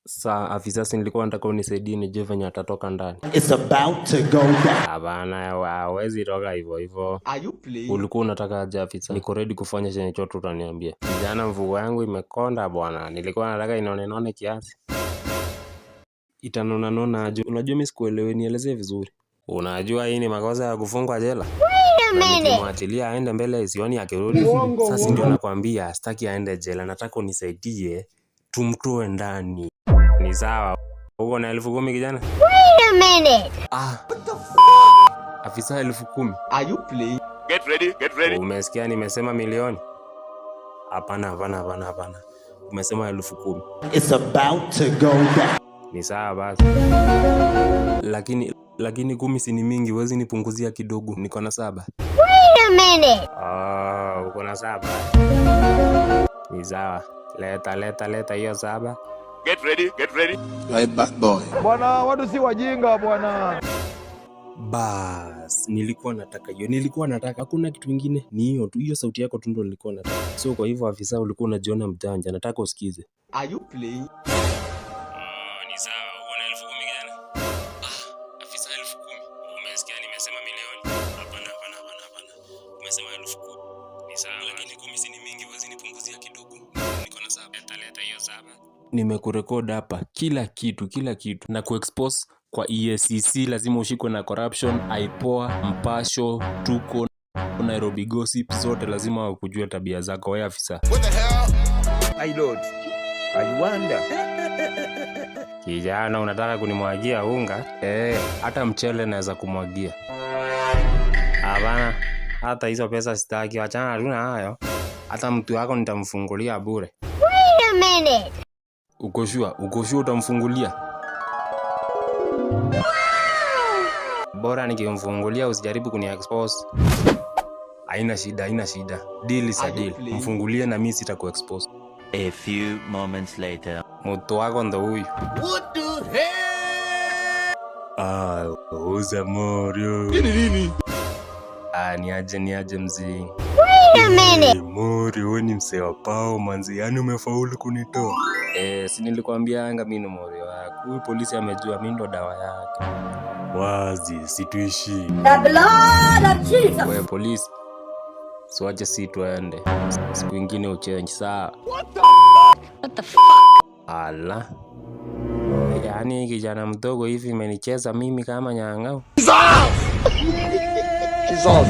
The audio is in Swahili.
Saa afisa, si nilikuwa nataka unisaidie nijue venye atatoka ndani. It's about to go down. Hapana, hawezi toka hivyo hivyo. Are you playing? Ulikuwa unataka aje afisa? Niko ready kufanya chenye chote utaniambia. Jana mvugo yangu imekonda bwana. Nilikuwa nataka inone kiasi. Itanona aje? Unajua mimi sikuelewi, nielezee vizuri. Unajua hii ni makosa ya kufungwa jela? Nikimwachilia aende mbele sioni akirudi. Sasa ndio nakwambia sitaki aende jela, nataka unisaidie tumtoe ndani. Ni sawa. Uko na 10,000 kijana? Wait a minute. What the f***? Afisa 10,000. Are you playing? Get ready. Umesikia nimesema milioni? Hapana. Umesema 10,000. It's about to go down. Ni sawa basi. Lakini 10 si ni mingi, wezi nipunguzia kidogo. Niko na 7. Wait a minute. Uko na 7. Ni sawa. Leta hiyo 7. Get ready. Right back boy. Bwana, watu si wajinga bwana. Bas, nilikuwa nataka hakuna kitu kingine, ni hiyo tu, hiyo sauti yako tu ndio nilikuwa nataka. So kwa hivyo afisa, ulikuwa unajiona mjanja, nataka usikize. Are you playing? Ni sawa, uko na 10,000 kijana? Afisa 10,000. Umesikia nimesema milioni? Hapana. Umesema 10,000. Ni sawa, lakini 10 si ni mingi, wezi nipunguzia kidogo. Niko na 7. Leta hiyo 7. Nimekurekodi hapa kila kitu na kuexpose kwa EACC. Lazima ushikwe na corruption, IPOA, Mpasho, Tuko, Nairobi Gossip, zote lazima wakujue tabia zako wewe afisa. What the hell? My lord, I wonder. Kijana, unataka kunimwagia unga? Hata mchele naweza kumwagia. Hapana, hata hizo pesa sitaki, achana tu na hayo. Hata mtu wako nitamfungulia bure. Wait a minute. Uko sure utamfungulia? Bora nikimfungulia usijaribu kuni-expose. Haina shida. Deal is a deal. Mfungulie na mimi sitaku-expose. A few moments later. Mtu wako ndo huyu. What the hell? Uza morio. Nini? Ni aje mzee. Wait a minute. Morio, wewe ni msee wa pao manzi, yani umefaulu kunitoa. Si nilikwambia anga mimi ni morio wako. Huyu polisi amejua mimi ndo dawa yake. Wazi, situishi. The blood of Jesus. Wewe polisi, siwache si tuende. Siku nyingine uchange sawa. What the f***? Ala. Yaani kijana mdogo hivi imenicheza mimi kama nyang'au. Kiss off.